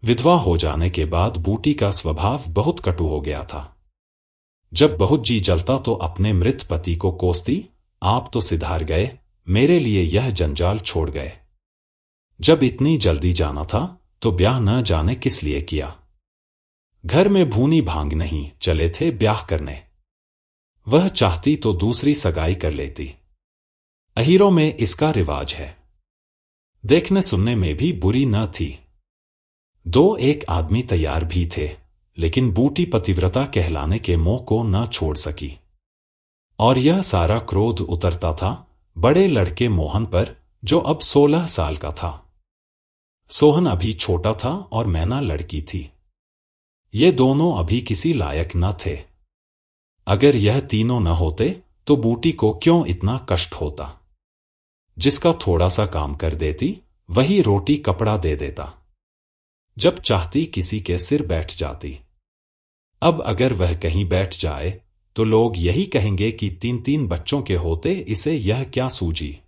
विधवा हो जाने के बाद बूटी का स्वभाव बहुत कटु हो गया था। जब बहुत जी जलता तो अपने मृत पति को कोसती, आप तो सिधार गए, मेरे लिए यह जंजाल छोड़ गए। जब इतनी जल्दी जाना था तो ब्याह न जाने किस लिए किया। घर में भूनी भांग नहीं, चले थे ब्याह करने। वह चाहती तो दूसरी सगाई कर लेती। अहीरों में इसका रिवाज है। देखने सुनने में भी बुरी न थी। दो एक आदमी तैयार भी थे, लेकिन बूटी पतिव्रता कहलाने के मोह को न छोड़ सकी। और यह सारा क्रोध उतरता था बड़े लड़के मोहन पर, जो अब 16 साल का था। सोहन अभी छोटा था और मैना लड़की थी। ये दोनों अभी किसी लायक न थे। अगर यह तीनों न होते तो बूटी को क्यों इतना कष्ट होता। जिसका थोड़ा सा काम कर देती, वही रोटी कपड़ा दे देता। जब चाहती किसी के सिर बैठ जाती। अब अगर वह कहीं बैठ जाए तो लोग यही कहेंगे कि 3-3 बच्चों के होते इसे यह क्या सूझी।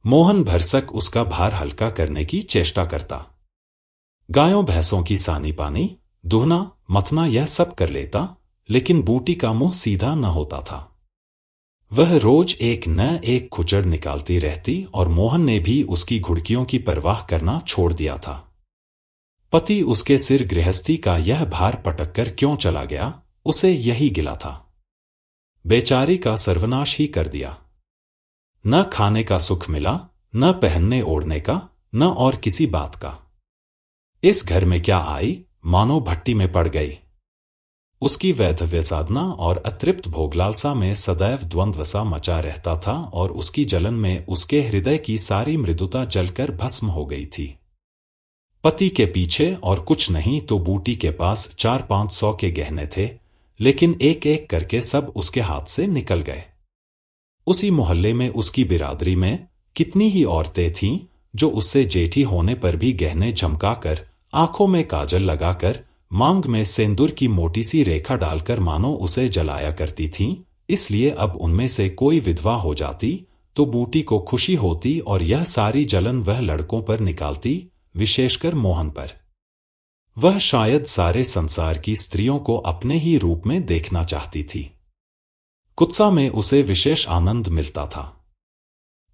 मोहन भरसक उसका भार हल्का करने की चेष्टा करता। गायों भैंसों की सानी पानी, दुहना मथना यह सब कर लेता, लेकिन बूटी का मुंह सीधा न होता था। वह रोज एक न एक खुचड़ निकालती रहती और मोहन ने भी उसकी घुड़कियों की परवाह करना छोड़ दिया था। पति उसके सिर गृहस्थी का यह भार पटक कर क्यों चला गया, उसे यही गिला था। बेचारी का सर्वनाश ही कर दिया। न खाने का सुख मिला, न पहनने ओढ़ने का, न और किसी बात का। इस घर में क्या आई, मानो भट्टी में पड़ गई। उसकी वैधव्य साधना और अतृप्त भोगलालसा में सदैव द्वंद्व सा मचा रहता था और उसकी जलन में उसके हृदय की सारी मृदुता जलकर भस्म हो गई थी। पति के पीछे और कुछ नहीं तो बूटी के पास 400-500 के गहने थे, लेकिन एक एक करके सब उसके हाथ से निकल गए। उसी मोहल्ले में उसकी बिरादरी में कितनी ही औरतें थीं जो उससे जेठी होने पर भी गहने झमकाकर, आंखों में काजल लगाकर, मांग में सेंदूर की मोटी सी रेखा डालकर मानो उसे जलाया करती थीं। इसलिए अब उनमें से कोई विधवा हो जाती तो बूटी को खुशी होती और यह सारी जलन वह लड़कों पर निकालती, विशेषकर मोहन पर। वह शायद सारे संसार की स्त्रियों को अपने ही रूप में देखना चाहती थी। कुत्सा में उसे विशेष आनंद मिलता था।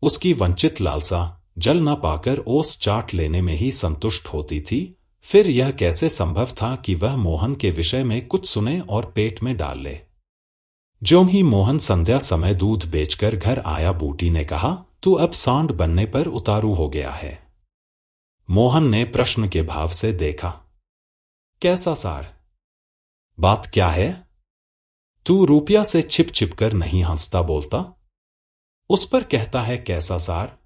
उसकी वंचित लालसा जल न पाकर ओस चाट लेने में ही संतुष्ट होती थी। फिर यह कैसे संभव था कि वह मोहन के विषय में कुछ सुने और पेट में डाल ले। ज्यों ही मोहन संध्या समय दूध बेचकर घर आया, बूटी ने कहा, तू अब सांड बनने पर उतारू हो गया है। मोहन ने प्रश्न के भाव से देखा। कैसा सार? बात क्या है? तू रुपया से छिप छिप कर नहीं हंसता बोलता? उस पर कहता है कैसा सार?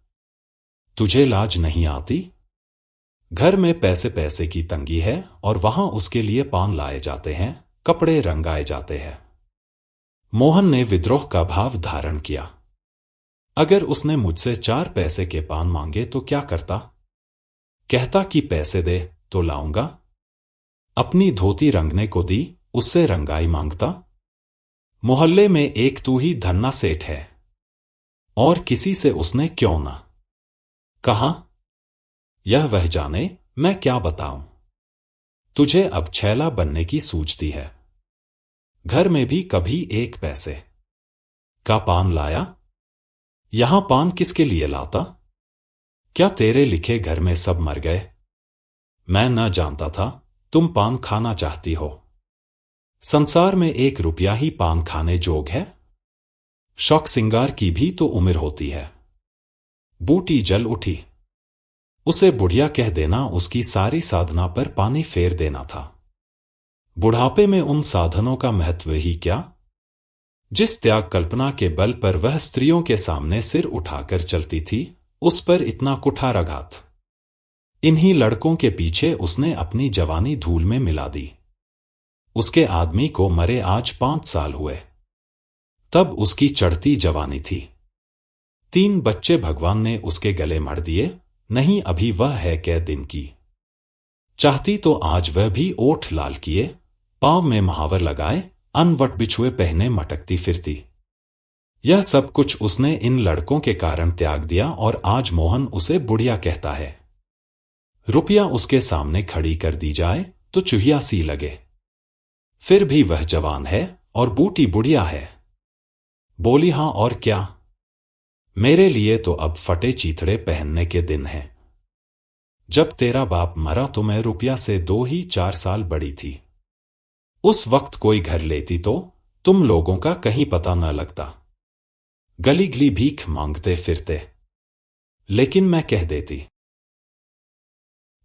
तुझे लाज नहीं आती? घर में पैसे पैसे की तंगी है और वहां उसके लिए पान लाए जाते हैं, कपड़े रंगाए जाते हैं। मोहन ने विद्रोह का भाव धारण किया। अगर उसने मुझसे 4 पैसे के पान मांगे तो क्या करता? कहता कि पैसे दे तो लाऊंगा। अपनी धोती रंगने को दी, उससे रंगाई मांगता। मोहल्ले में एक तू ही धन्ना सेठ है, और किसी से उसने क्यों ना कहा। यह वह जाने, मैं क्या बताऊं। तुझे अब छैला बनने की सूझती है। घर में भी कभी 1 पैसे का पान लाया? यहां पान किसके लिए लाता? क्या तेरे लिखे घर में सब मर गए? मैं न जानता था तुम पान खाना चाहती हो। संसार में 1 रुपया ही पान खाने जोग है। शौक सिंगार की भी तो उम्र होती है। बूटी जल उठी। उसे बुढ़िया कह देना उसकी सारी साधना पर पानी फेर देना था। बुढ़ापे में उन साधनों का महत्व ही क्या, जिस त्याग कल्पना के बल पर वह स्त्रियों के सामने सिर उठाकर चलती थी, उस पर इतना कुठाराघात। इन्हीं लड़कों के पीछे उसने अपनी जवानी धूल में मिला दी। उसके आदमी को मरे आज 5 साल हुए। तब उसकी चढ़ती जवानी थी। 3 बच्चे भगवान ने उसके गले मढ़ दिए, नहीं अभी वह है कै दिन की। चाहती तो आज वह भी ओठ लाल किए, पांव में महावर लगाए, अनवट बिछुए पहने मटकती फिरती। यह सब कुछ उसने इन लड़कों के कारण त्याग दिया और आज मोहन उसे बुढ़िया कहता है। रुपया उसके सामने खड़ी कर दी जाए तो चूहिया सी लगे। फिर भी वह जवान है और बूटी बुढ़िया है। बोली हाँ और क्या, मेरे लिए तो अब फटे चीथड़े पहनने के दिन हैं। जब तेरा बाप मरा तो मैं रुपया से 2 ही 4 साल बड़ी थी। उस वक्त कोई घर लेती तो तुम लोगों का कहीं पता न लगता। गली गली भीख मांगते फिरते, लेकिन मैं कह देती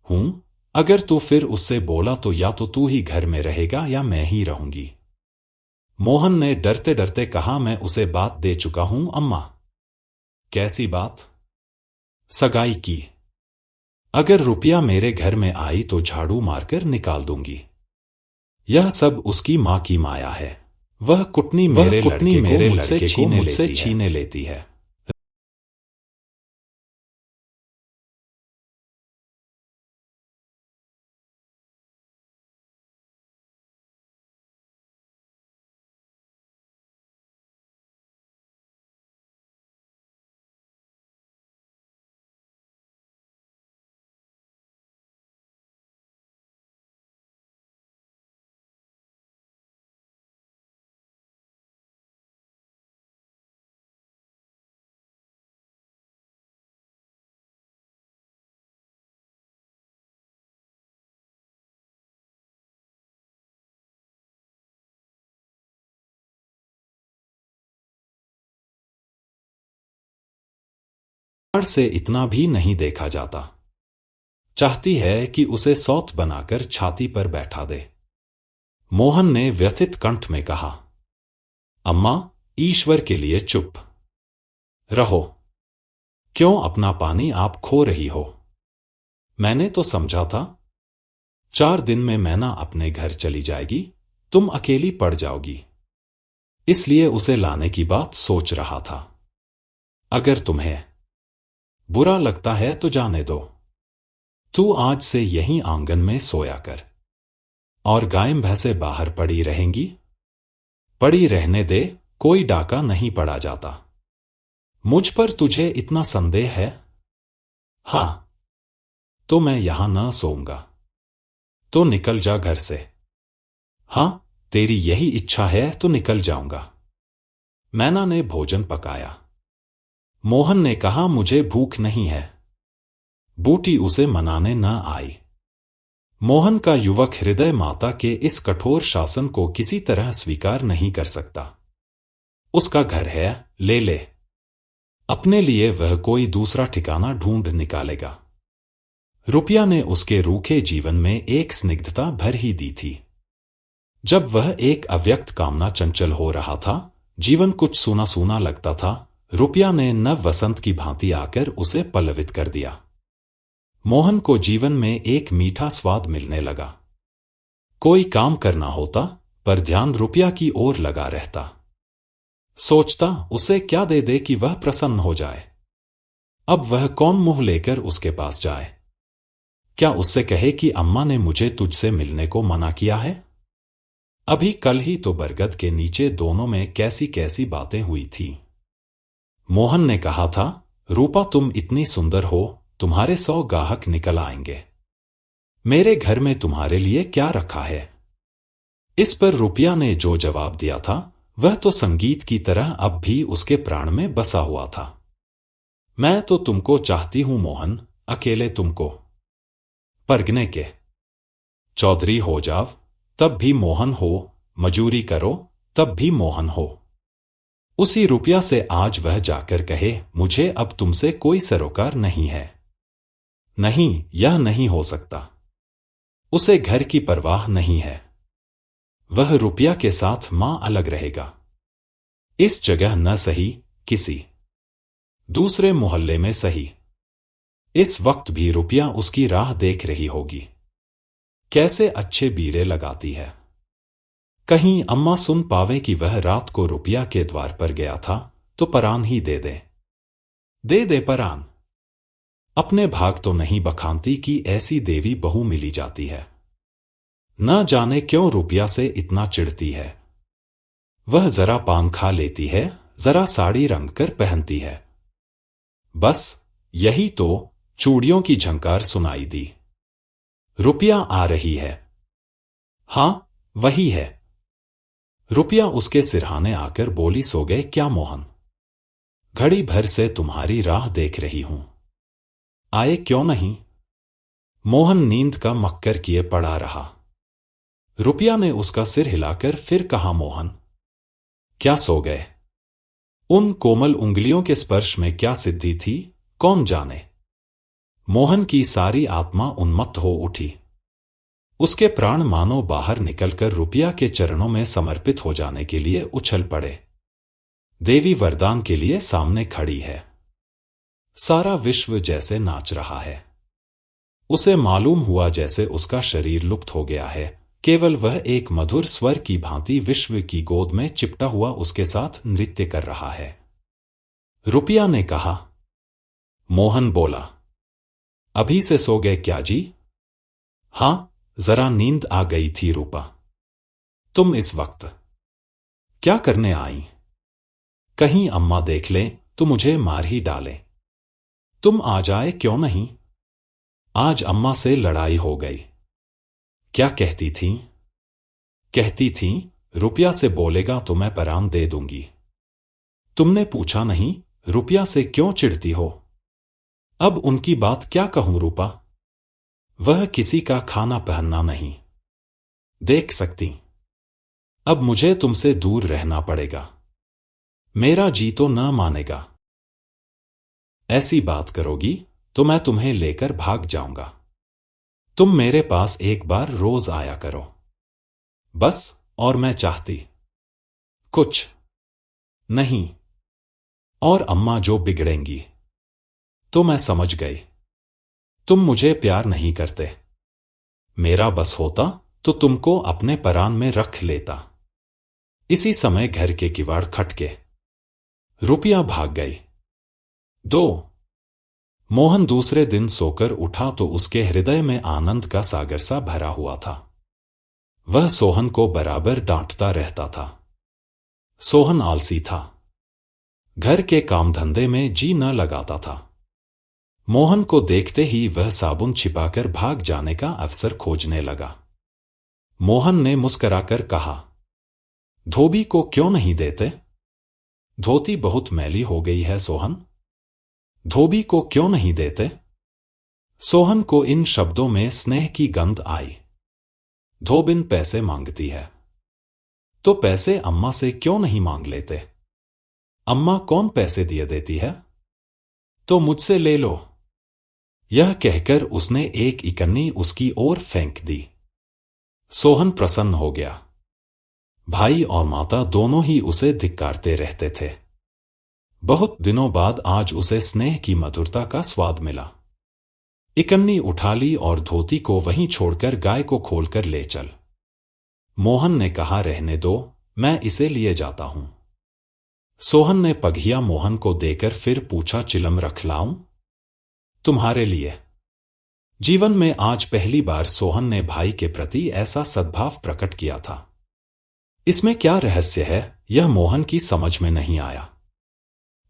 हूं अगर तू फिर उससे बोला तो या तो तू ही घर में रहेगा या मैं ही रहूंगी। मोहन ने डरते डरते कहा, मैं उसे बात दे चुका हूं अम्मा। कैसी बात? सगाई की। अगर रुपया मेरे घर में आई तो झाड़ू मारकर निकाल दूंगी। यह सब उसकी मां की माया है। वह कुटनी मेरे लड़के को मुझसे छीने लेती है। से इतना भी नहीं देखा जाता। चाहती है कि उसे सौत बनाकर छाती पर बैठा दे। मोहन ने व्यथित कंठ में कहा, अम्मा, ईश्वर के लिए चुप रहो। क्यों अपना पानी आप खो रही हो? मैंने तो समझा था 4 दिन में मैना अपने घर चली जाएगी, तुम अकेली पड़ जाओगी। इसलिए उसे लाने की बात सोच रहा था। अगर तुम्हें बुरा लगता है तो जाने दो। तू आज से यहीं आंगन में सोया कर और गाय भैंसें बाहर पड़ी रहेंगी। पड़ी रहने दे, कोई डाका नहीं पड़ा जाता। मुझ पर तुझे इतना संदेह है? हाँ, तो मैं यहां न सोऊंगा। तो निकल जा घर से। हाँ, तेरी यही इच्छा है तो निकल जाऊंगा। मैना ने भोजन पकाया। मोहन ने कहा, मुझे भूख नहीं है। बूटी उसे मनाने न आई। मोहन का युवक हृदय माता के इस कठोर शासन को किसी तरह स्वीकार नहीं कर सकता। उसका घर है, ले ले। अपने लिए वह कोई दूसरा ठिकाना ढूंढ निकालेगा। रुपया ने उसके रूखे जीवन में एक स्निग्धता भर ही दी थी। जब वह एक अव्यक्त कामना चंचल हो रहा था, जीवन कुछ सूना सूना लगता था, रुपया ने नव वसंत की भांति आकर उसे पल्लवित कर दिया। मोहन को जीवन में एक मीठा स्वाद मिलने लगा। कोई काम करना होता पर ध्यान रुपया की ओर लगा रहता। सोचता, उसे क्या दे दे कि वह प्रसन्न हो जाए। अब वह कौन मुंह लेकर उसके पास जाए? क्या उससे कहे कि अम्मा ने मुझे तुझसे मिलने को मना किया है? अभी कल ही तो बरगद के नीचे दोनों में कैसी कैसी बातें हुई थी। मोहन ने कहा था, रूपा तुम इतनी सुंदर हो, तुम्हारे 100 गाहक निकल आएंगे। मेरे घर में तुम्हारे लिए क्या रखा है? इस पर रुपया ने जो जवाब दिया था वह तो संगीत की तरह अब भी उसके प्राण में बसा हुआ था। मैं तो तुमको चाहती हूं मोहन, अकेले तुमको। परगने के चौधरी हो जाव तब भी मोहन हो, मजूरी करो तब भी मोहन हो। उसी रुपया से आज वह जाकर कहे, मुझे अब तुमसे कोई सरोकार नहीं है। नहीं, यह नहीं हो सकता। उसे घर की परवाह नहीं है। वह रुपया के साथ मां अलग रहेगा। इस जगह न सही, किसी दूसरे मोहल्ले में सही। इस वक्त भी रुपया उसकी राह देख रही होगी। कैसे अच्छे बीड़े लगाती है। कहीं अम्मा सुन पावे कि वह रात को रुपया के द्वार पर गया था तो परान ही दे दे। दे दे परान। अपने भाग तो नहीं बखानती कि ऐसी देवी बहू मिली जाती है। न जाने क्यों रुपया से इतना चिढ़ती है। वह जरा पान खा लेती है, जरा साड़ी रंग कर पहनती है। बस यही तो चूड़ियों की झंकार सुनाई दी। रुपया आ रही है। हाँ, वही है। रुपया उसके सिरहाने आकर बोली, सो गए क्या मोहन? घड़ी भर से तुम्हारी राह देख रही हूं। आए क्यों नहीं? मोहन नींद का मक्कर किए पड़ा रहा। रुपया ने उसका सिर हिलाकर फिर कहा, मोहन, क्या सो गए? उन कोमल उंगलियों के स्पर्श में क्या सिद्धि थी, कौन जाने। मोहन की सारी आत्मा उन्मत्त हो उठी। उसके प्राण मानो बाहर निकलकर रुपया के चरणों में समर्पित हो जाने के लिए उछल पड़े। देवी वरदान के लिए सामने खड़ी है। सारा विश्व जैसे नाच रहा है। उसे मालूम हुआ जैसे उसका शरीर लुप्त हो गया है, केवल वह एक मधुर स्वर की भांति विश्व की गोद में चिपटा हुआ उसके साथ नृत्य कर रहा है। रुपया ने कहा। मोहन बोला, अभी से सो गए क्या जी? हां, जरा नींद आ गई थी रूपा। तुम इस वक्त क्या करने आई? कहीं अम्मा देख लें तो मुझे मार ही डाले। तुम आ जाए क्यों नहीं? आज अम्मा से लड़ाई हो गई। क्या कहती थीं? कहती थीं, रुपया से बोलेगा तो मैं परान दे दूंगी। तुमने पूछा नहीं, रुपया से क्यों चिढ़ती हो? अब उनकी बात क्या कहूं रूपा? वह किसी का खाना पहनना नहीं देख सकती। अब मुझे तुमसे दूर रहना पड़ेगा। मेरा जी तो न मानेगा। ऐसी बात करोगी तो मैं तुम्हें लेकर भाग जाऊंगा। तुम मेरे पास एक बार रोज आया करो बस। और मैं चाहती कुछ नहीं। और अम्मा जो बिगड़ेंगी तो मैं समझ गई। तुम मुझे प्यार नहीं करते। मेरा बस होता तो तुमको अपने परान में रख लेता। इसी समय घर के किवाड़ खटके। रुपया भाग गई। 2 मोहन दूसरे दिन सोकर उठा तो उसके हृदय में आनंद का सागर सा भरा हुआ था। वह सोहन को बराबर डांटता रहता था। सोहन आलसी था। घर के काम धंधे में जी न लगाता था। मोहन को देखते ही वह साबुन छिपाकर भाग जाने का अवसर खोजने लगा। मोहन ने मुस्कराकर कहा, धोबी को क्यों नहीं देते? धोती बहुत मैली हो गई है सोहन। धोबी को क्यों नहीं देते? सोहन को इन शब्दों में स्नेह की गंध आई। धोबिन पैसे मांगती है तो पैसे अम्मा से क्यों नहीं मांग लेते? अम्मा कौन पैसे दिए देती है? तो मुझसे ले लो। यह कहकर उसने एक इकन्नी उसकी ओर फेंक दी। सोहन प्रसन्न हो गया। भाई और माता दोनों ही उसे धिक्कारते रहते थे। बहुत दिनों बाद आज उसे स्नेह की मधुरता का स्वाद मिला। इकन्नी उठा ली और धोती को वहीं छोड़कर गाय को खोलकर ले चल। मोहन ने कहा, रहने दो, मैं इसे लिए जाता हूं। सोहन ने पघिया मोहन को देकर फिर पूछा, चिलम रख लाऊं? तुम्हारे लिए। जीवन में आज पहली बार सोहन ने भाई के प्रति ऐसा सद्भाव प्रकट किया था। इसमें क्या रहस्य है, यह मोहन की समझ में नहीं आया।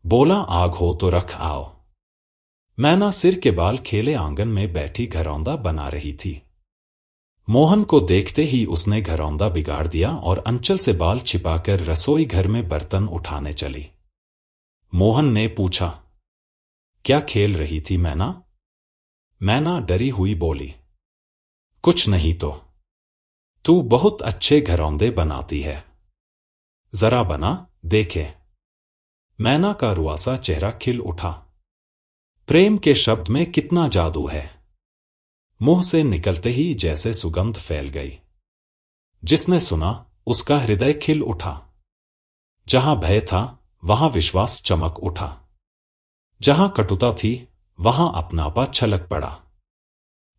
बोला, आग हो तो रख आओ। मैना सिर के बाल खेले आंगन में बैठी घरौंदा बना रही थी। मोहन को देखते ही उसने घरौंदा बिगाड़ दिया और अंचल से बाल छिपाकर रसोई घर में बर्तन उठाने चली। मोहन ने पूछा, क्या खेल रही थी मैना? मैना डरी हुई बोली, कुछ नहीं तो। तू बहुत अच्छे घरौंदे बनाती है, जरा बना देखे। मैना का रुआसा चेहरा खिल उठा। प्रेम के शब्द में कितना जादू है। मुंह से निकलते ही जैसे सुगंध फैल गई। जिसने सुना उसका हृदय खिल उठा। जहां भय था वहां विश्वास चमक उठा। जहां कटुता थी वहां अपनापा छलक पड़ा।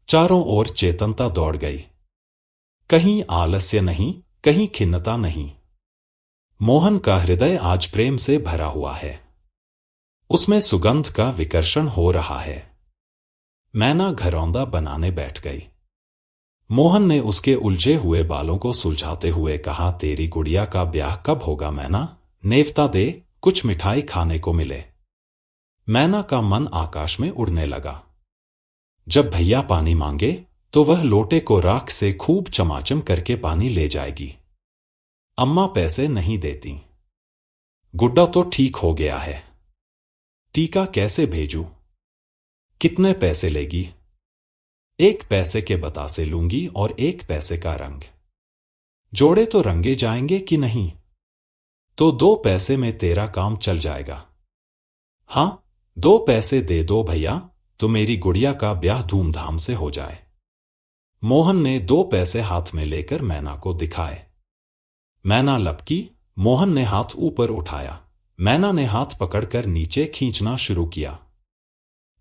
चारों ओर चेतनता दौड़ गई। कहीं आलस्य नहीं, कहीं खिन्नता नहीं। मोहन का हृदय आज प्रेम से भरा हुआ है। उसमें सुगंध का विकर्षण हो रहा है। मैना घरौंदा बनाने बैठ गई। मोहन ने उसके उलझे हुए बालों को सुलझाते हुए कहा, तेरी गुड़िया का ब्याह कब होगा मैना? नेवता दे, कुछ मिठाई खाने को मिले। मैना का मन आकाश में उड़ने लगा। जब भैया पानी मांगे तो वह लोटे को राख से खूब चमाचम करके पानी ले जाएगी। अम्मा पैसे नहीं देती। गुड्डा तो ठीक हो गया है। टीका कैसे भेजूं? कितने पैसे लेगी? 1 पैसे के बतासे लूंगी और 1 पैसे का रंग। जोड़े तो रंगे जाएंगे कि नहीं? तो 2 पैसे में तेरा काम चल जाएगा। हाँ, 2 पैसे दे दो भैया, तो मेरी गुड़िया का ब्याह धूमधाम से हो जाए। मोहन ने 2 पैसे हाथ में लेकर मैना को दिखाए। मैना लपकी। मोहन ने हाथ ऊपर उठाया। मैना ने हाथ पकड़कर नीचे खींचना शुरू किया।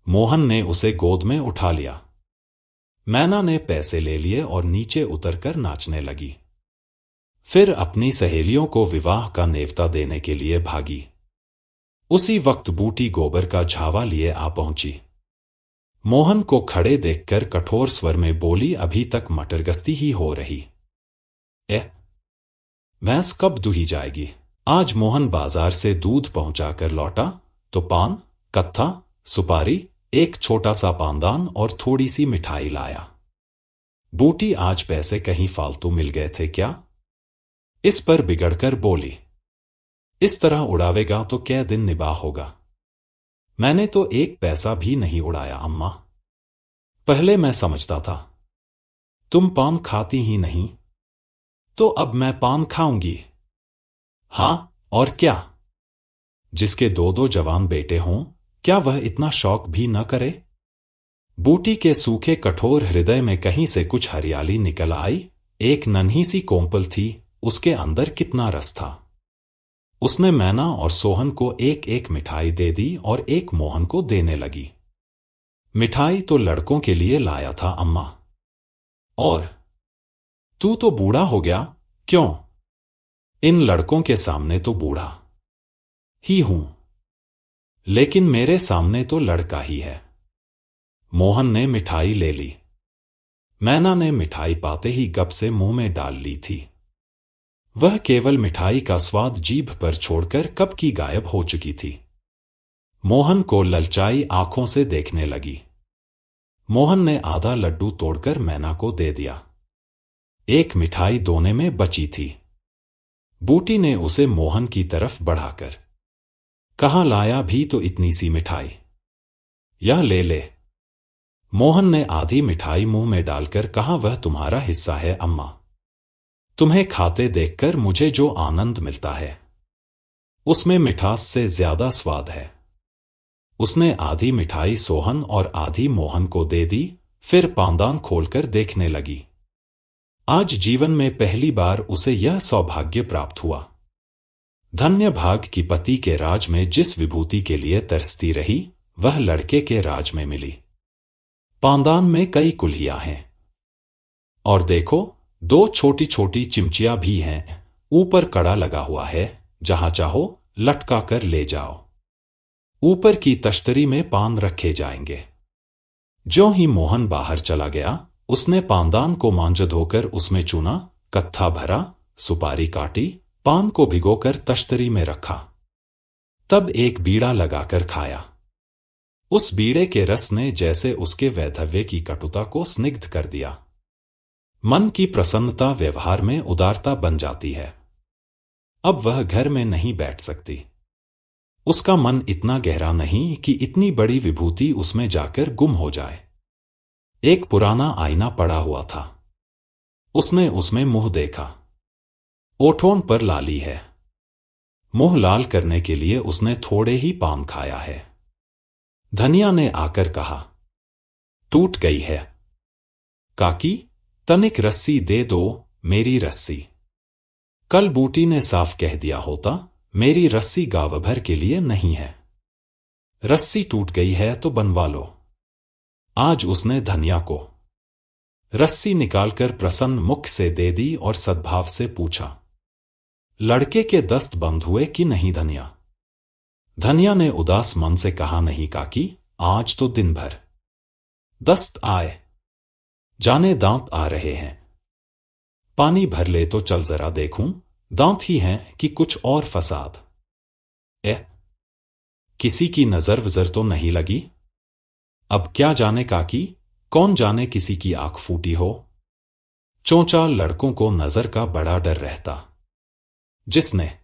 मोहन ने उसे गोद में उठा लिया। मैना ने पैसे ले लिए और नीचे उतरकर नाचने लगी। फिर अपनी सहेलियों को विवाह का नेवता देने के लिए भागी। उसी वक्त बूटी गोबर का झावा लिए आ पहुंची। मोहन को खड़े देखकर कठोर स्वर में बोली, अभी तक मटरगश्ती ही हो रही। भैंस कब दूही जाएगी? आज मोहन बाजार से दूध पहुंचाकर लौटा तो पान, कत्था, सुपारी, एक छोटा सा पानदान और थोड़ी सी मिठाई लाया। बूटी, आज पैसे कहीं फालतू मिल गए थे क्या? इस पर बिगड़कर बोली, इस तरह उड़ावेगा तो क्या दिन निबाह होगा? मैंने तो 1 पैसा भी नहीं उड़ाया अम्मा। पहले मैं समझता था तुम पान खाती ही नहीं, तो अब मैं पान खाऊंगी। हाँ, और क्या? जिसके 2-2 जवान बेटे हों, क्या वह इतना शौक भी न करे? बूटी के सूखे कठोर हृदय में कहीं से कुछ हरियाली निकल आई। एक नन्ही सी कोंपल थी, उसके अंदर कितना रस था। उसने मैना और सोहन को 1-1 मिठाई दे दी और एक मोहन को देने लगी। मिठाई तो लड़कों के लिए लाया था अम्मा। और तू तो बूढ़ा हो गया, क्यों? इन लड़कों के सामने तो बूढ़ा ही हूं, लेकिन मेरे सामने तो लड़का ही है। मोहन ने मिठाई ले ली। मैना ने मिठाई पाते ही गप से मुंह में डाल ली थी। वह केवल मिठाई का स्वाद जीभ पर छोड़कर कब की गायब हो चुकी थी। मोहन को ललचाई आंखों से देखने लगी। मोहन ने आधा लड्डू तोड़कर मैना को दे दिया। 1 मिठाई दोने में बची थी। बूटी ने उसे मोहन की तरफ बढ़ाकर कहा, लाया भी तो इतनी सी मिठाई, यह ले ले। मोहन ने आधी मिठाई मुंह में डालकर कहा, वह तुम्हारा हिस्सा है अम्मा। तुम्हें खाते देखकर मुझे जो आनंद मिलता है, उसमें मिठास से ज्यादा स्वाद है। उसने आधी मिठाई सोहन और आधी मोहन को दे दी, फिर पानदान खोलकर देखने लगी। आज जीवन में पहली बार उसे यह सौभाग्य प्राप्त हुआ। धन्य भाग की पति के राज में जिस विभूति के लिए तरसती रही, वह लड़के के राज में मिली। पानदान में कई कुल्हियां हैं, और देखो 2 छोटी छोटी चिमचियां भी हैं। ऊपर कड़ा लगा हुआ है, जहां चाहो लटका कर ले जाओ। ऊपर की तश्तरी में पान रखे जाएंगे। ज्यों ही मोहन बाहर चला गया, उसने पानदान को मांझ धोकर उसमें चूना, कत्था भरा, सुपारी काटी, पान को भिगोकर तश्तरी में रखा। तब एक बीड़ा लगाकर खाया। उस बीड़े के रस ने जैसे उसके वैधव्य की कटुता को स्निग्ध कर दिया। मन की प्रसन्नता व्यवहार में उदारता बन जाती है। अब वह घर में नहीं बैठ सकती। उसका मन इतना गहरा नहीं कि इतनी बड़ी विभूति उसमें जाकर गुम हो जाए। एक पुराना आईना पड़ा हुआ था। उसने उसमें मुंह देखा। ओठों पर लाली है। मुंह लाल करने के लिए उसने थोड़े ही पान खाया है। धनिया ने आकर कहा, टूट गई है। काकी, तनिक रस्सी दे दो, मेरी रस्सी। कल बूटी ने साफ कह दिया होता, मेरी रस्सी गाँव भर के लिए नहीं है। रस्सी टूट गई है तो बनवा लो। आज उसने धनिया को रस्सी निकालकर प्रसन्न मुख से दे दी और सद्भाव से पूछा, लड़के के दस्त बंद हुए कि नहीं धनिया? धनिया ने उदास मन से कहा, नहीं काकी, आज तो दिन भर दस्त आए, जाने दांत आ रहे हैं। पानी भर ले तो चल जरा देखूं, दांत ही हैं कि कुछ और फसाद। किसी की नजर वजर तो नहीं लगी? अब क्या जाने काकी, कौन जाने किसी की आंख फूटी हो। चौंचाल लड़कों को नजर का बड़ा डर रहता। जिसने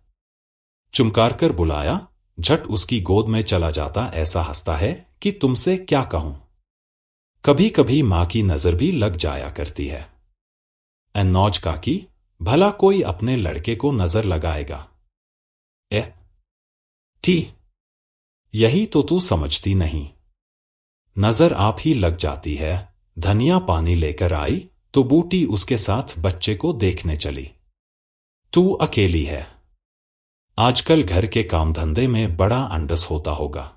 चुमकार कर बुलाया झट उसकी गोद में चला जाता। ऐसा हंसता है कि तुमसे क्या कहूं। कभी कभी मां की नजर भी लग जाया करती है। नौज काकी, भला कोई अपने लड़के को नजर लगाएगा? ए टी, यही तो तू समझती नहीं। नजर आप ही लग जाती है। धनिया पानी लेकर आई तो बूटी उसके साथ बच्चे को देखने चली। तू अकेली है। आजकल घर के काम धंधे में बड़ा अंडस होता होगा।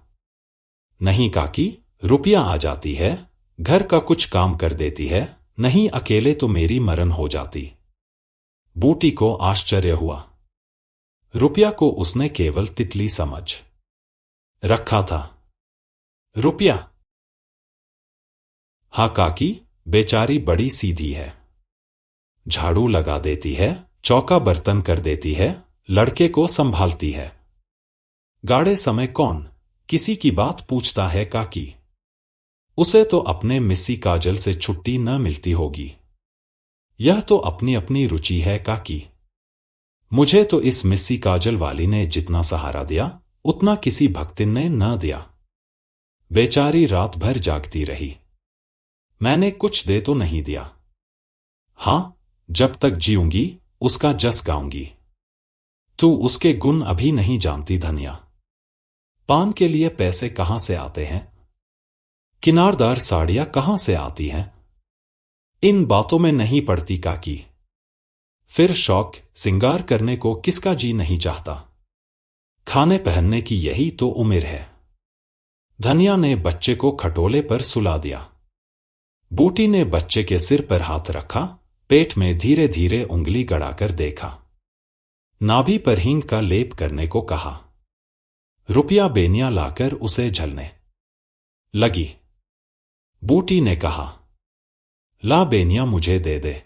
नहीं काकी, रुपया आ जाती है, घर का कुछ काम कर देती है, नहीं अकेले तो मेरी मरण हो जाती। बूटी को आश्चर्य हुआ। रुपया को उसने केवल तितली समझ रखा था। रुपया? हाँ काकी, बेचारी बड़ी सीधी है। झाड़ू लगा देती है, चौका बर्तन कर देती है, लड़के को संभालती है। गाड़े समय कौन किसी की बात पूछता है काकी? उसे तो अपने मिस्सी काजल से छुट्टी न मिलती होगी। यह तो अपनी अपनी रुचि है काकी। मुझे तो इस मिस्सी काजल वाली ने जितना सहारा दिया उतना किसी भक्तिन ने न दिया। बेचारी रात भर जागती रही। मैंने कुछ दे तो नहीं दिया। हां, जब तक जीऊंगी उसका जस गाऊंगी। तू उसके गुण अभी नहीं जानती धनिया। पान के लिए पैसे कहां से आते हैं? किनारदार साड़ियां कहां से आती हैं? इन बातों में नहीं पड़ती काकी। फिर शौक सिंगार करने को किसका जी नहीं चाहता? खाने पहनने की यही तो उम्र है। धनिया ने बच्चे को खटोले पर सुला दिया। बूटी ने बच्चे के सिर पर हाथ रखा, पेट में धीरे धीरे उंगली गड़ाकर देखा। नाभि पर हींग का लेप करने को कहा। रुपया बेनिया लाकर उसे झलने लगी। बूटी ने कहा, ला बेनिया मुझे दे दे।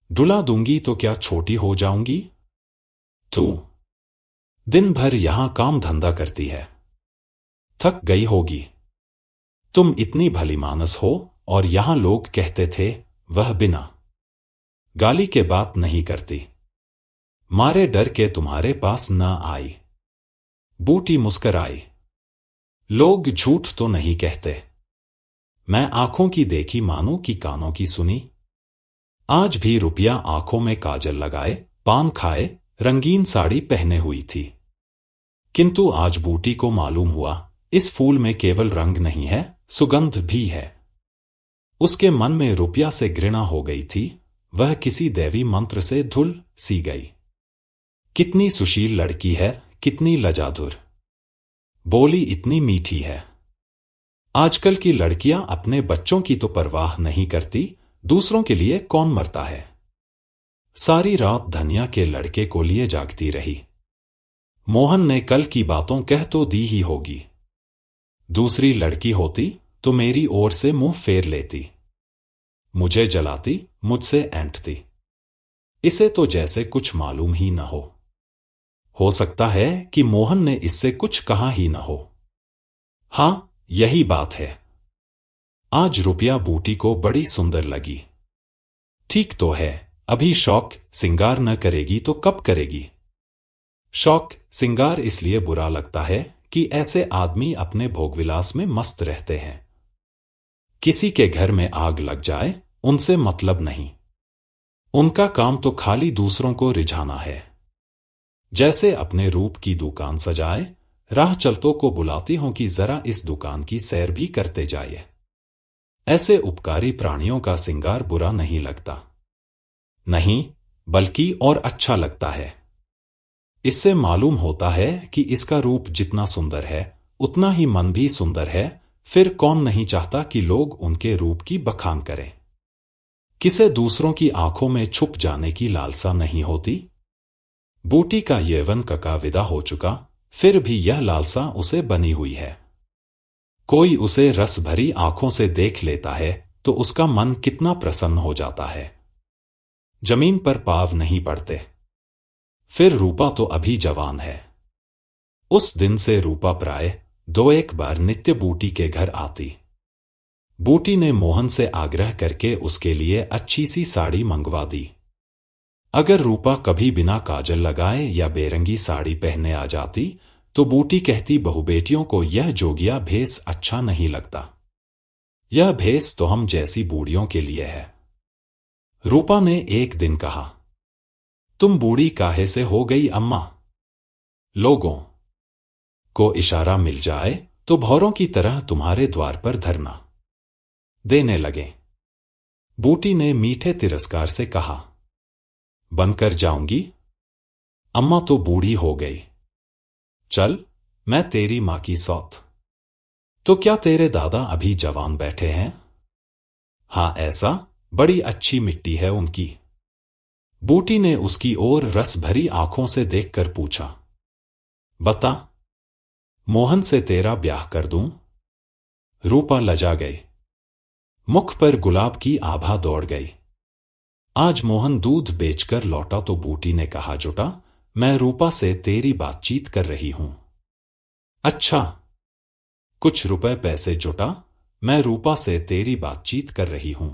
डुला दूंगी तो क्या छोटी हो जाऊंगी? तू दिन भर यहां काम धंधा करती है, थक गई होगी। तुम इतनी भली मानस हो और यहां लोग कहते थे वह बिना गाली के बात नहीं करती। मारे डर के तुम्हारे पास न आई। बूटी मुस्कराई। लोग झूठ तो नहीं कहते। मैं आंखों की देखी मानो कि कानों की सुनी। आज भी रुपया आंखों में काजल लगाए, पान खाए, रंगीन साड़ी पहने हुई थी। किंतु आज बूटी को मालूम हुआ इस फूल में केवल रंग नहीं है, सुगंध भी है। उसके मन में रुपया से घृणा हो गई थी। वह किसी दैवी मंत्र से धुल सी गई। कितनी सुशील लड़की है, कितनी लजाधुर। बोली इतनी मीठी है। आजकल की लड़कियां अपने बच्चों की तो परवाह नहीं करती, दूसरों के लिए कौन मरता है। सारी रात धनिया के लड़के को लिए जागती रही। मोहन ने कल की बातों कह तो दी ही होगी। दूसरी लड़की होती तो मेरी ओर से मुंह फेर लेती, मुझे जलाती, मुझसे ऐंठती। इसे तो जैसे कुछ मालूम ही न हो सकता है कि मोहन ने इससे कुछ कहा ही न हो। हां, यही बात है। आज रुपया बूटी को बड़ी सुंदर लगी। ठीक तो है, अभी शौक सिंगार न करेगी तो कब करेगी? शौक सिंगार इसलिए बुरा लगता है कि ऐसे आदमी अपने भोगविलास में मस्त रहते हैं। किसी के घर में आग लग जाए उनसे मतलब नहीं। उनका काम तो खाली दूसरों को रिझाना है। जैसे अपने रूप की दुकान सजाए, राह चलतों को बुलाती हूं कि जरा इस दुकान की सैर भी करते जाइए। ऐसे उपकारी प्राणियों का सिंगार बुरा नहीं लगता। नहीं, बल्कि और अच्छा लगता है। इससे मालूम होता है कि इसका रूप जितना सुंदर है उतना ही मन भी सुंदर है। फिर कौन नहीं चाहता कि लोग उनके रूप की बखान करें। किसे दूसरों की आंखों में छुप जाने की लालसा नहीं होती। बूटी का यौवन कका विदा हो चुका, फिर भी यह लालसा उसे बनी हुई है। कोई उसे रस भरी आंखों से देख लेता है तो उसका मन कितना प्रसन्न हो जाता है। जमीन पर पांव नहीं पड़ते। फिर रूपा तो अभी जवान है। उस दिन से रूपा प्राय 2-1 बार नित्य बूटी के घर आती। बूटी ने मोहन से आग्रह करके उसके लिए अच्छी सी साड़ी मंगवा दी। अगर रूपा कभी बिना काजल लगाए या बेरंगी साड़ी पहने आ जाती तो बूटी कहती बहुबेटियों को यह जोगिया भेस अच्छा नहीं लगता। यह भेस तो हम जैसी बूढ़ियों के लिए है। रूपा ने एक दिन कहा, तुम बूढ़ी काहे से हो गई अम्मा? लोगों को इशारा मिल जाए तो भौरों की तरह तुम्हारे द्वार पर धरना देने लगे। बूटी ने मीठे तिरस्कार से कहा, बनकर जाऊंगी? अम्मा तो बूढ़ी हो गई। चल, मैं तेरी मां की सौत। तो क्या तेरे दादा अभी जवान बैठे हैं? हाँ, ऐसा, बड़ी अच्छी मिट्टी है उनकी। बूटी ने उसकी ओर रस भरी आंखों से देखकर पूछा, बता, मोहन से तेरा ब्याह कर दूं? रूपा लजा गई। मुख पर गुलाब की आभा दौड़ गई। आज मोहन दूध बेचकर लौटा तो बूटी ने कहा, जुटा, मैं रूपा से तेरी बातचीत कर रही हूं। अच्छा, कुछ रुपए पैसे जुटा, मैं रूपा से तेरी बातचीत कर रही हूं।